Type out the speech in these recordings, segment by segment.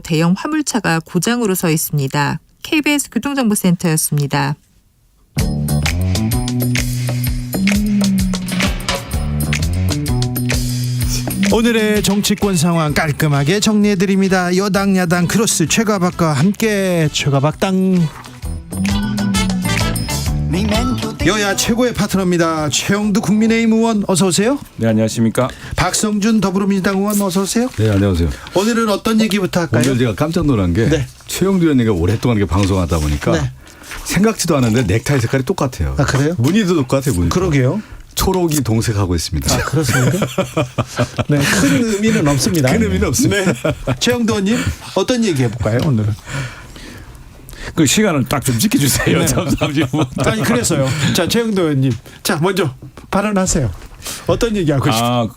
대형 화물차가 고장으로 서 있습니다. KBS 교통정보센터였습니다. 오늘의 정치권 상황 깔끔하게 정리해드립니다. 여당 야당 크로스 최가박과 함께 최가박당. 여야 최고의 파트너입니다. 최영두 국민의힘 의원 어서 오세요. 네, 안녕하십니까. 박성준 더불어민주당 의원 어서 오세요. 네, 안녕하세요. 오늘은 어떤 얘기부터 할까요? 오늘 제가 깜짝 놀란 게 네. 최영두 의원님이 오랫동안 이렇게 방송하다 보니까 네. 생각지도 않은데 넥타이 색깔이 똑같아요. 아, 그래요? 무늬도 똑같아요. 무늬. 그러게요. 초록이 동색하고 있습니다. 아, 그렇습니까? 네, 큰 의미는 없습니다. 큰 의미는 없습니다. 네. 최영두 의원님 어떤 얘기 해볼까요 오늘은? 그 시간을 딱 좀 지켜주세요. 네. 잠시만. 아니 그래서요. 자, 최영두 의원님, 자 먼저 발언하세요. 어떤 얘기하고 싶어요?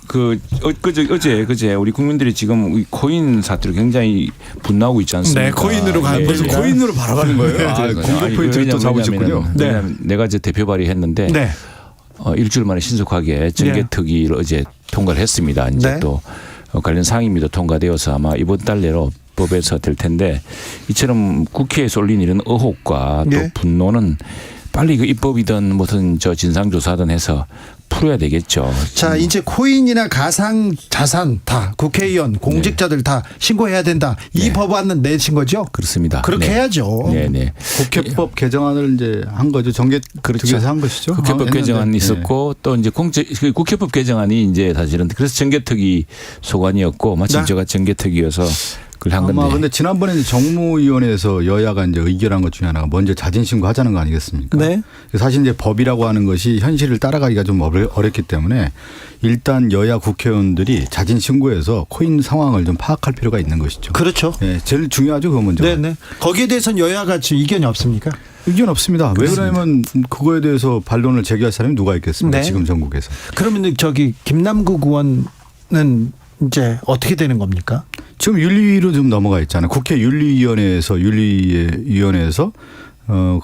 그제 우리 국민들이 지금 이 코인 사태로 굉장히 분노하고 있지 않습니까? 네, 코인으로 가는 무슨 겁니다. 코인으로 바로 가는 거예요? 공격 포인트를 또 잡으셨군요. 네. 내가 이제 대표 발의했는데 네. 일주일 만에 신속하게 정개특위를 어제 통과를 했습니다. 이제 네. 또 관련 상임위도 통과되어서 아마 이번 달 내로 법에서 될 텐데 이처럼 국회에 쏠린 이런 의혹과 또 네. 분노는 빨리 그 입법이든 무슨 저 진상조사든 해서 풀어야 되겠죠. 자, 이제 코인이나 가상 자산 다 국회의원 공직자들 다 신고해야 된다. 이 법안은 내신 거죠? 그렇습니다. 그렇게 네. 해야죠. 네네. 국회법 개정안을 이제 한 거죠. 정개특위에서 한 것이죠. 국회법 개정안이 있었고 또 이제 국회법 개정안이 이제 사실은 그래서 정개특위 소관이었고 마침 네. 제가 정개특위여서 그걸 한 아마 건데. 근데 지난번에 정무위원회에서 여야가 이제 의결한 것 중에 하나가 먼저 자진 신고하자는 거 아니겠습니까? 네. 사실 이제 법이라고 하는 것이 현실을 따라가기가 좀 어렵기 때문에 일단 여야 국회의원들이 자진 신고해서 코인 상황을 좀 파악할 필요가 있는 것이죠. 그렇죠. 네, 제일 중요하죠, 그거 먼저. 네네. 거기에 대해서는 여야가 지금 이견이 없습니까? 의견 없습니다. 그렇습니다. 왜 그러냐면 그거에 대해서 반론을 제기할 사람이 누가 있겠습니까? 네. 지금 전국에서. 그러면 저기 김남국 의원은 이제 어떻게 되는 겁니까? 지금 윤리위로 좀 넘어가 있잖아요. 국회 윤리위원회에서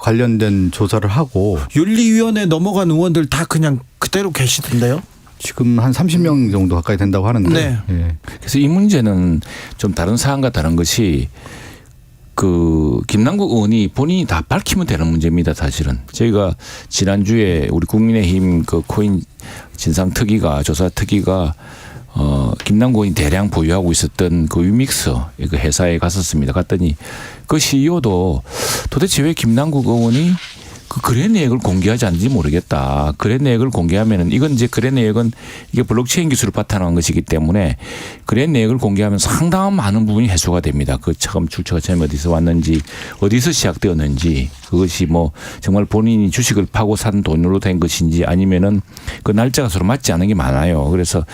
관련된 조사를 하고 윤리위원회 넘어간 의원들 다 그냥 그대로 계시던데요? 지금 한 30명 정도 가까이 된다고 하는데. 네. 예. 그래서 이 문제는 좀 다른 사안과 다른 것이 그 김남국 의원이 본인이 다 밝히면 되는 문제입니다. 사실은 저희가 지난주에 우리 국민의힘 그 코인 진상특위가 조사특위가 김남국 의원이 대량 보유하고 있었던 그 위믹스 그 회사에 갔었습니다. 갔더니 그 CEO도 도대체 왜 김남국 의원이 그 거래 내역을 공개하지 않는지 모르겠다. 거래 내역을 공개하면은 이건 이제 거래 내역은 이게 블록체인 기술을 바탕한 것이기 때문에 거래 내역을 공개하면 상당한 많은 부분이 해소가 됩니다. 그 처음 출처가 처음에 어디서 왔는지 어디서 시작되었는지 그것이 뭐 정말 본인이 주식을 파고 산 돈으로 된 것인지 아니면은 그 날짜가 서로 맞지 않은 게 많아요. 그래서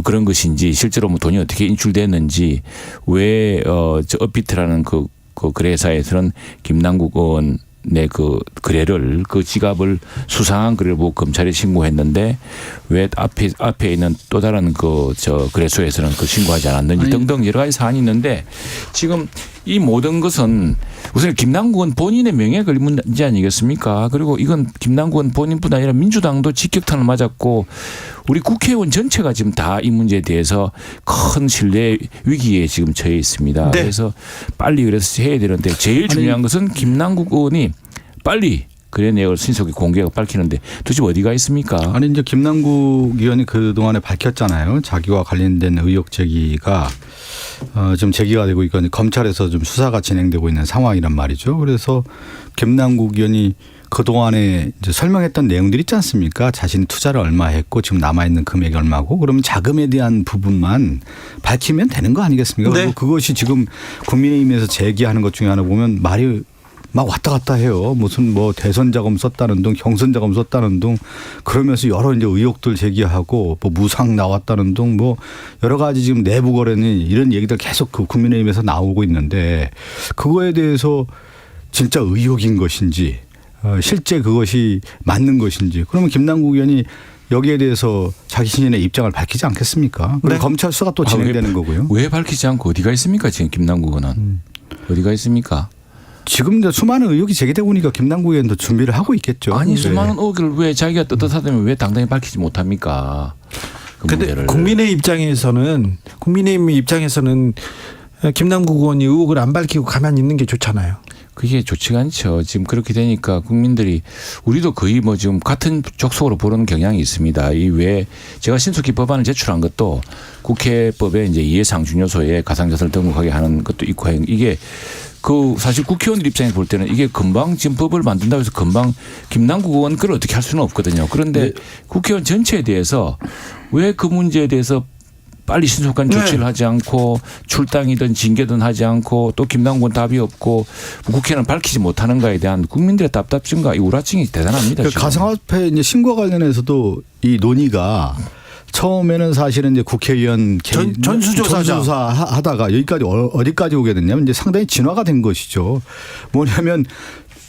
그런 것인지 실제로 뭐 돈이 어떻게 인출됐는지 왜 저 업비트라는 그 거래회사에서는 김남국 의원 네, 그 거래를 그 지갑을 수상한 거래를 보고 검찰에 신고했는데 왜 앞에 있는 또 다른 그 저 거래소에서는 그 신고하지 않았는지 등등 여러 가지 사안이 있는데 지금 이 모든 것은 우선 김남국은 본인의 명예에 걸린 문제 아니겠습니까? 그리고 이건 김남국은 본인뿐 아니라 민주당도 직격탄을 맞았고 우리 국회의원 전체가 지금 다 이 문제에 대해서 큰 신뢰 위기에 지금 처해 있습니다. 네. 그래서 빨리 그래서 해야 되는데 제일 중요한 것은 김남국 의원이 빨리 거래 내역을 신속히 공개하고 밝히는데 도대체 어디가 있습니까? 아니 이제 김남국 의원이 그동안에 밝혔잖아요. 자기와 관련된 의혹 제기가 좀 제기가 되고 있고 검찰에서 좀 수사가 진행되고 있는 상황이란 말이죠. 그래서 김남국 의원이 그동안에 이제 설명했던 내용들이 있지 않습니까? 자신이 투자를 얼마 했고 지금 남아있는 금액이 얼마고 그러면 자금에 대한 부분만 밝히면 되는 거 아니겠습니까? 네. 그리고 그것이 지금 국민의힘에서 제기하는 것 중에 하나 보면 말이 막 왔다 갔다 해요. 무슨 뭐 대선 자금 썼다는 둥, 경선 자금 썼다는 둥 그러면서 여러 이제 의혹들 제기하고 뭐 무상 나왔다는 둥 뭐 여러 가지 지금 내부 거래는 이런 얘기들 계속 그 국민의힘에서 나오고 있는데 그거에 대해서 진짜 의혹인 것인지 실제 그것이 맞는 것인지 그러면 김남국 의원이 여기에 대해서 자기 신인의 입장을 밝히지 않겠습니까? 그리고 네. 검찰 수사가 또 진행되는 거고요. 왜 밝히지 않고 어디가 있습니까? 지금 김남국 의원은. 어디가 있습니까? 지금 이제 수많은 의혹이 제기되고 보니까 김남국 의원도 준비를 하고 있겠죠. 아니 네. 수많은 의혹을 왜 자기가 떳떳하다면 왜 당당히 밝히지 못합니까? 그 근데 문제를. 국민의 입장에서는 김남국 의원이 의혹을 안 밝히고 가만히 있는 게 좋잖아요. 그게 좋지가 않죠. 지금 그렇게 되니까 국민들이 우리도 거의 뭐 지금 같은 족속으로 보는 경향이 있습니다. 이 외에 제가 신속히 법안을 제출한 것도 국회법에 이제 이해상준 요소에 가상자산을 등록하게 하는 것도 있고 이게 그 사실 국회의원들 입장에 볼 때는 이게 금방 지금 법을 만든다고 해서 금방 김남국 의원 그걸 어떻게 할 수는 없거든요. 그런데 국회의원 전체에 대해서 왜 그 문제에 대해서 빨리 신속한 조치를 하지 않고 출당이든 징계든 하지 않고 또 김남국은 답이 없고 국회는 밝히지 못하는가에 대한 국민들의 답답증과 이 우라증이 대단합니다. 그 가상화폐 이제 신고와 관련해서도 이 논의가 처음에는 사실은 이제 국회의원 전수조사자. 하다가 여기까지 어디까지 오게 됐냐면 이제 상당히 진화가 된 것이죠. 뭐냐면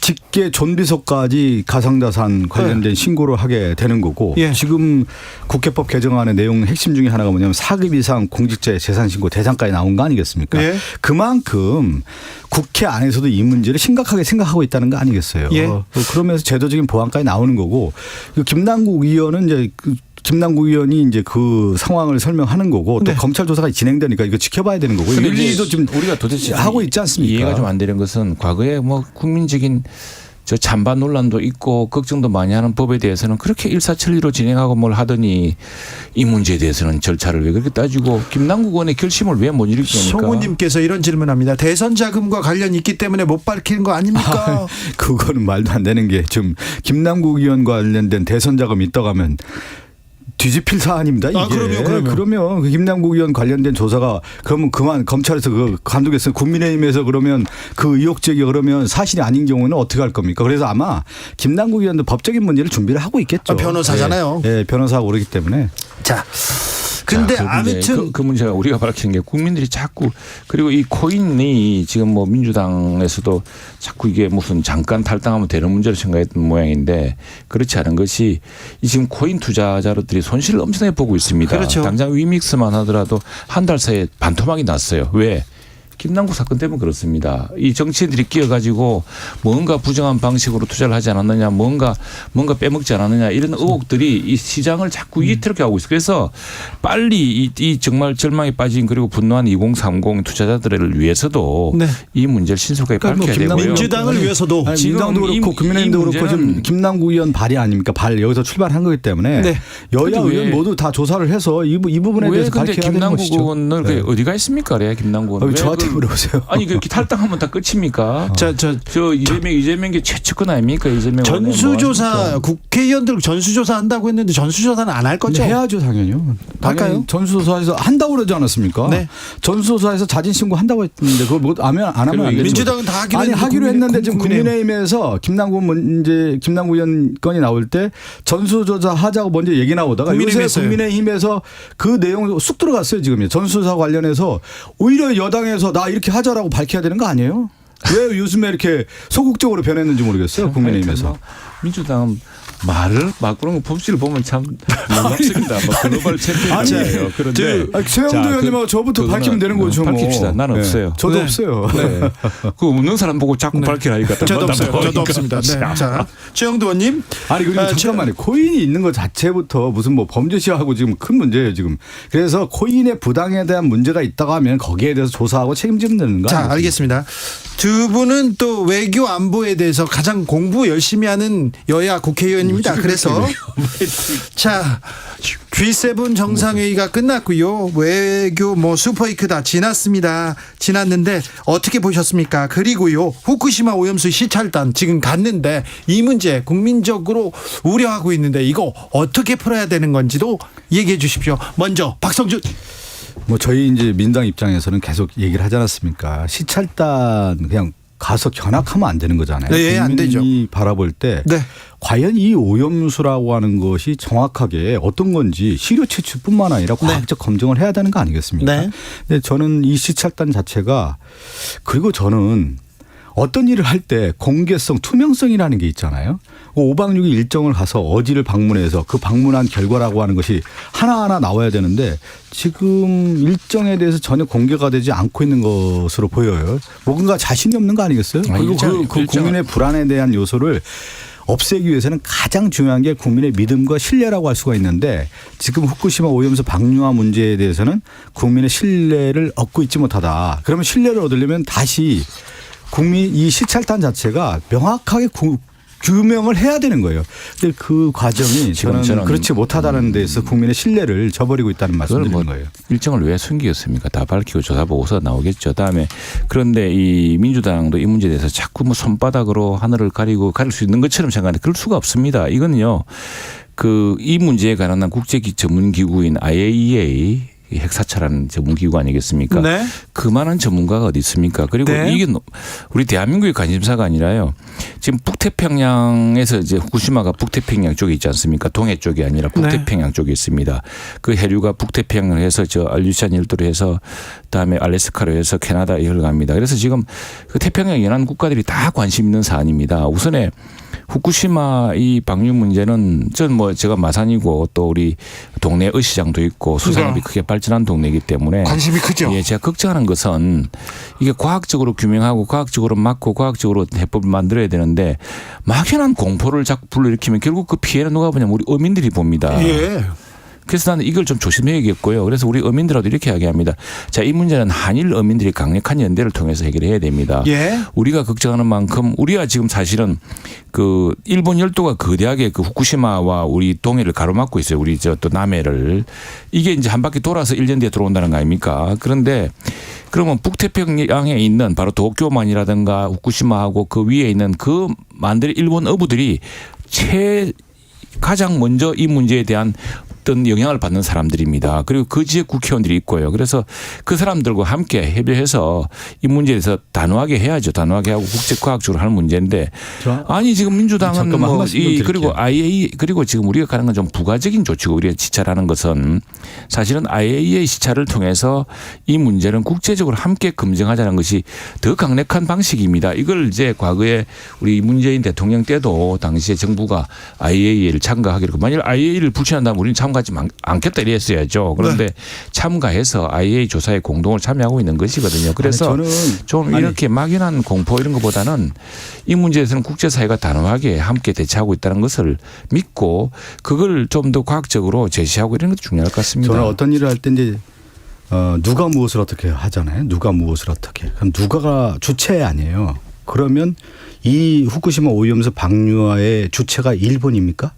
직계 존비속까지 가상자산 관련된 신고를 하게 되는 거고 예. 지금 국회법 개정안의 내용 핵심 중에 하나가 뭐냐면 4급 이상 공직자의 재산신고 대상까지 나온 거 아니겠습니까? 예. 그만큼 국회 안에서도 이 문제를 심각하게 생각하고 있다는 거 아니겠어요? 예. 그러면서 제도적인 보완까지 나오는 거고 김남국 의원은 이제 김남국 의원이 이제 그 상황을 설명하는 거고 또 검찰 조사가 진행되니까 이거 지켜봐야 되는 거고 윤리도 지금 우리가 도대체 하고 있지 않습니까? 이해가 좀 안 되는 것은 과거에 뭐 국민적인 저 찬반 논란도 있고 걱정도 많이 하는 법에 대해서는 그렇게 일사천리로 진행하고 뭘 하더니 이 문제에 대해서는 절차를 왜 그렇게 따지고 김남국 의원의 결심을 왜 못 일으킵니까? 송우님께서 이런 질문합니다. 대선 자금과 관련이 있기 때문에 못 밝히는 거 아닙니까? 그거는 말도 안 되는 게 좀 김남국 의원 관련된 대선 자금이 있다고 하면 뒤집힐 사안입니다. 이게. 그러면 그 김남국 의원 관련된 조사가 그러면 그만 검찰에서 그 감독했으면 국민의힘에서 그러면 그 의혹 제기가 그러면 사실이 아닌 경우는 어떻게 할 겁니까? 그래서 아마 김남국 의원도 법적인 문제를 준비를 하고 있겠죠. 변호사잖아요. 네, 근호사가 오르기 때문에. 자, 근데 자, 아무튼 그 문제가 우리가 밝히는 게 국민들이 자꾸 그리고 이 코인이 지금 뭐 민주당에서도 자꾸 이게 무슨 잠깐 탈당하면 되는 문제로 생각했던 모양인데 그렇지 않은 것이 이 지금 코인 투자자들이 손실을 엄청나게 보고 있습니다. 그렇죠. 당장 위믹스만 하더라도 한 달 사이에 반토막이 났어요. 왜? 김남국 사건 때문에 그렇습니다. 이 정치인들이 끼어가지고 뭔가 부정한 방식으로 투자를 하지 않았느냐, 뭔가 빼먹지 않았느냐 이런 의혹들이 이 시장을 자꾸 위태롭게 하고 있어요. 그래서 빨리 이 정말 절망에 빠진 그리고 분노한 2030 투자자들을 위해서도 네. 이 문제를 신속하게 그러니까 밝혀야 되고요. 민주당을 위해서도 아니, 지금 민주당도 그렇고 이 국민의힘도 그렇고 문제는 지금 김남국 의원 발의 아닙니까? 여기서 출발한 거기 때문에 네. 여야 근데 의원 모두 다 조사를 해서 이 부분에 왜 대해서 근데 밝혀야 되는 김남국 것이죠. 의원은 네. 어디가 있습니까? 그래 김남국 의원. 저한테 물어보세요. 아니 그렇게 탈당하면 다 끝입니까? 저 이재명이 최측근 아닙니까? 이재명 전수조사 국회의원들 전수조사 한다고 했는데 전수조사는 안 할 거죠? 해야죠 당연히요. 할까요? 당연히 전수조사에서 한다고 그러지 않았습니까? 네. 전수조사에서 자진 신고 한다고 했는데 그거 뭐 안 하면 안 되죠. 민주당은 다 하기로 아니 했는데 하기로 했는데 지금 국민의힘. 국민의힘에서 김남국 의원 건이 나올 때 전수조사 하자고 먼저 얘기 나오다가 요새 국민의힘에서요. 국민의힘에서 그 내용 쑥 들어갔어요 지금 전수조사 관련해서 오히려 여당에서 나 이렇게 하자라고 밝혀야 되는 거 아니에요? 왜 요즘에 이렇게 소극적으로 변했는지 모르겠어요 국민의힘에서. 민주당 말을 막 그런 거 법칙을 보면 참 놀랍습니다. 막 글로벌 챔피언이에요. 그런데 최영도 의원님하고 저부터 밝히면 되는 거죠. 뭐. 밝힙시다. 난 네. 없어요. 저도 네. 없어요. 네. 그 없는 사람 보고 자꾸 밝히라니까. 저도 없어요. 저도 없습니다. 네. 자, 최영도 의원님. 아니 그리고 잠깐만요. 코인이 있는 것 자체부터 무슨 뭐 범죄시하고 지금 큰 문제예요 지금. 그래서 코인의 부당에 대한 문제가 있다고 하면 거기에 대해서 조사하고 책임지면 되는 거 자, 아니겠습니까? 알겠습니다. 두 분은 또 외교 안보에 대해서 가장 공부 열심히 하는 여야 국회의원입니다. 그래서 자, G7 정상회의가 끝났고요. 외교 뭐 슈퍼위크 다 지났는데 어떻게 보셨습니까? 그리고요. 후쿠시마 오염수 시찰단 지금 갔는데 이 문제 국민적으로 우려하고 있는데 이거 어떻게 풀어야 되는 건지도 얘기해 주십시오. 먼저 박성준. 뭐 저희 이제 민당 입장에서는 계속 얘기를 하지 않았습니까? 시찰단 그냥 가서 견학하면 안 되는 거잖아요. 네, 안 되죠. 국민이 바라볼 때 네. 과연 이 오염수라고 하는 것이 정확하게 어떤 건지 시료 채취뿐만 아니라 과학적 검증을 해야 되는 거 아니겠습니까? 네. 근데 저는 이 시찰단 자체가 그리고 저는 어떤 일을 할 때 공개성, 투명성이라는 게 있잖아요. 5박 6일 일정을 가서 어디를 방문해서 그 방문한 결과라고 하는 것이 하나하나 나와야 되는데 지금 일정에 대해서 전혀 공개가 되지 않고 있는 것으로 보여요. 뭔가 자신이 없는 거 아니겠어요? 그리고 그 국민의 불안에 대한 요소를 없애기 위해서는 가장 중요한 게 국민의 믿음과 신뢰라고 할 수가 있는데 지금 후쿠시마 오염수 방류와 문제에 대해서는 국민의 신뢰를 얻고 있지 못하다. 그러면 신뢰를 얻으려면 다시 국민 이 시찰단 자체가 명확하게 규명을 해야 되는 거예요. 근데 그 과정이 저는 그렇지 못하다는 데서 국민의 신뢰를 저버리고 있다는 말씀드리는 거예요. 일정을 왜 숨기겠습니까? 다 밝히고 조사 보고서 나오겠죠. 다음에 그런데 이 민주당도 이 문제에 대해서 자꾸 뭐 손바닥으로 하늘을 가리고 가릴 수 있는 것처럼 생각하는데 그럴 수가 없습니다. 이거는요. 이 문제에 관한 국제 전문기구인 IAEA 핵사찰하는 전문기구 아니겠습니까? 네. 그만한 전문가가 어디 있습니까? 그리고 네. 이게 우리 대한민국의 관심사가 아니라요. 지금 북태평양에서 이제 후쿠시마가 북태평양 쪽에 있지 않습니까? 동해 쪽이 아니라 북태평양 쪽에 있습니다. 그 해류가 북태평양을 해서 저 알류시안 열도로 해서 그다음에 알래스카로 해서 캐나다에 흘러갑니다. 그래서 지금 그 태평양 연안 국가들이 다 관심 있는 사안입니다. 우선에 후쿠시마 이 방류 문제는 전 뭐 제가 마산이고 또 우리 동네 의시장도 있고 수산업이 크게 발전한 동네이기 때문에 관심이 크죠. 예, 제가 걱정하는 것은 이게 과학적으로 규명하고 과학적으로 막고 과학적으로 해법을 만들어야 되는데 막연한 공포를 자꾸 불러일으키면 결국 그 피해는 누가 보냐면 우리 어민들이 봅니다. 예. 그래서 나는 이걸 좀 조심해야겠고요. 그래서 우리 어민들하고도 이렇게 이야기합니다. 자, 이 문제는 한일 어민들이 강력한 연대를 통해서 해결해야 됩니다. 예. 우리가 걱정하는 만큼 우리가 지금 사실은 그 일본 열도가 거대하게 그 후쿠시마와 우리 동해를 가로막고 있어요. 우리 저 또 남해를. 이게 이제 한 바퀴 돌아서 1년 뒤에 들어온다는 거 아닙니까? 그런데 그러면 북태평양에 있는 바로 도쿄만이라든가 후쿠시마하고 그 위에 있는 그 만들 일본 어부들이 가장 먼저 이 문제에 대한 어떤 영향을 받는 사람들입니다. 그리고 그 지역 국회의원들이 있고요. 그래서 그 사람들과 함께 협의해서 이 문제에 대해서 단호하게 해야죠. 단호하게 하고 국제과학적으로 하는 문제인데 아니 지금 민주당은 뭐 그리고 IAEA 그리고 지금 우리가 가는 건 좀 부가적인 조치고 우리가 시찰하는 것은 사실은 IAEA 시찰을 통해서 이 문제는 국제적으로 함께 검증하자는 것이 더 강력한 방식입니다. 이걸 이제 과거에 우리 문재인 대통령 때도 당시에 정부가 IAEA를 참가하기로 만일 IAEA를 불신한다면 우리는 참가하지 않겠다 이랬어야죠. 그런데 네. 참가해서 IAEA 조사에 공동으로 참여하고 있는 것이거든요. 그래서 좀 이렇게 막연한 공포 이런 것보다는 이 문제에서는 국제사회가 단호하게 함께 대처하고 있다는 것을 믿고 그걸 좀 더 과학적으로 제시하고 이런 것도 중요할 것 같습니다. 저는 어떤 일을 할 때 이제 누가 무엇을 어떻게 하잖아요. 누가 무엇을 어떻게. 그럼 누가가 주체 아니에요. 그러면 이 후쿠시마 오염수 방류와의 주체가 일본입니까?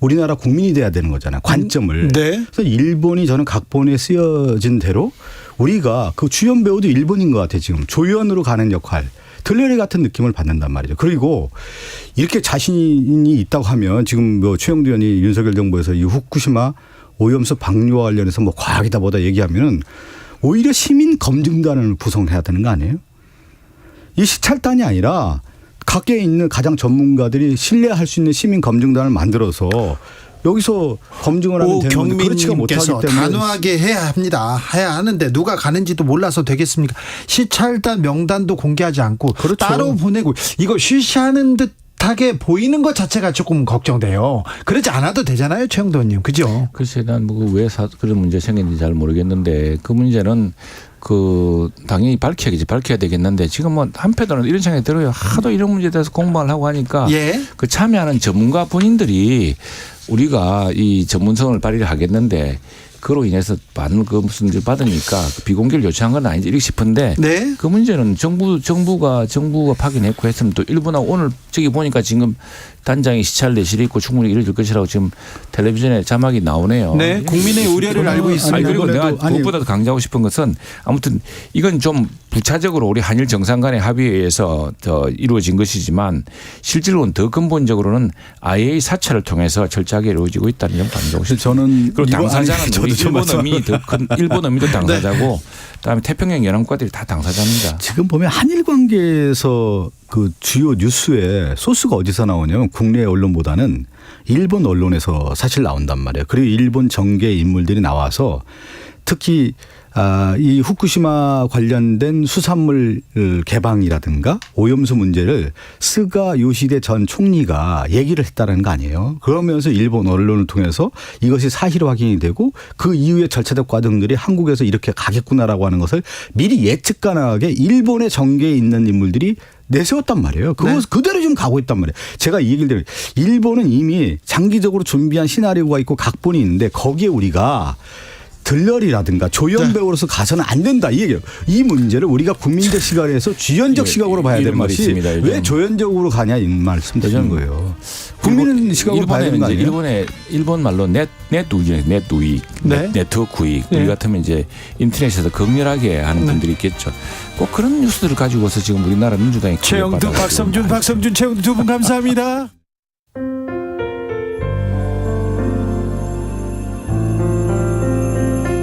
우리나라 국민이 돼야 되는 거잖아요. 관점을. 네. 그래서 일본이 저는 각본에 쓰여진 대로 우리가 그 주연 배우도 일본인 것 같아요. 지금 조연으로 가는 역할. 들레리 같은 느낌을 받는단 말이죠. 그리고 이렇게 자신이 있다고 하면 지금 뭐 최영두 의원이 윤석열 정부에서 이 후쿠시마 오염수 방류와 관련해서 뭐 과학이다 보다 얘기하면은 오히려 시민 검증단을 구성해야 되는 거 아니에요? 이 시찰단이 아니라 각계에 있는 가장 전문가들이 신뢰할 수 있는 시민 검증단을 만들어서 여기서 검증을 하면 되는 건데 그렇지가 못하기 때문에 단호하게 해야 합니다. 해야 하는데 누가 가는지도 몰라서 되겠습니까? 시찰단 명단도 공개하지 않고 그렇죠. 따로 보내고 이거 쉬쉬하는 듯하게 보이는 것 자체가 조금 걱정돼요. 그러지 않아도 되잖아요, 최영도 의원님. 그죠? 글쎄 난 뭐 왜 그런 문제 생겼는지 잘 모르겠는데 그 문제는 당연히 밝혀야 되겠는데 지금 뭐 한편으로는 이런 생각이 들어요. 하도 이런 문제에 대해서 공부를 하고 하니까 예. 그 참여하는 전문가 본인들이 우리가 이 전문성을 발휘를 하겠는데 그로 인해서 무슨 일 받으니까 비공개를 요청한 건 아닌지 이렇게 싶은데 네. 그 문제는 정부가 확인했고 했으면 또 일본하고 오늘 저기 보니까 지금 단장이 시찰 내실이 있고 충분히 이루어질 것이라고 지금 텔레비전에 자막이 나오네요. 네. 국민의 우려를 알고 있습니다. 그리고 내가 무엇보다도 강조하고 싶은 것은 아무튼 이건 좀 부차적으로 우리 한일 정상 간의 합의에 의해서 더 이루어진 것이지만 실질로는 더 근본적으로는 IAEA 사찰을 통해서 철저하게 이루어지고 있다는 점 강조하고 싶습니다. 저는 그리고 당사자는 우리 일본 어민도 당사자고 그다음에 태평양 연안국가들이 다 당사자입니다. 지금 보면 한일 관계에서 그 주요 뉴스에 소스가 어디서 나오냐면 국내 언론보다는 일본 언론에서 사실 나온단 말이에요. 그리고 일본 정계 인물들이 나와서 특히 이 후쿠시마 관련된 수산물 개방이라든가 오염수 문제를 스가 요시대 전 총리가 얘기를 했다는 거 아니에요. 그러면서 일본 언론을 통해서 이것이 사실 확인이 되고 그 이후에 절차적 과정들이 한국에서 이렇게 가겠구나라고 하는 것을 미리 예측 가능하게 일본의 정계에 있는 인물들이 내세웠단 말이에요. 그거 그대로 지금 가고 있단 말이에요. 제가 이 얘기를 드리면 일본은 이미 장기적으로 준비한 시나리오가 있고 각본이 있는데 거기에 우리가 들러리라든가 조연 배우로서 가서는 안 된다 이 얘기예요. 이 문제를 우리가 국민적 시각에서 주연적 시각으로 봐야 되는 말이 것이 있습니다, 왜 조연적으로 가냐 이 말씀 드리는 거예요. 국민은 시각으로 봐야 되는 거 아니에요? 일본 말로 네트우익, 네. 네트워크 우익. 네. 우리 같으면 이제 인터넷에서 극렬하게 하는 분들이 있겠죠. 꼭 그런 뉴스들을 가지고서 지금 우리나라 민주당이 최영두, 박성준, 최영두 두 분 감사합니다.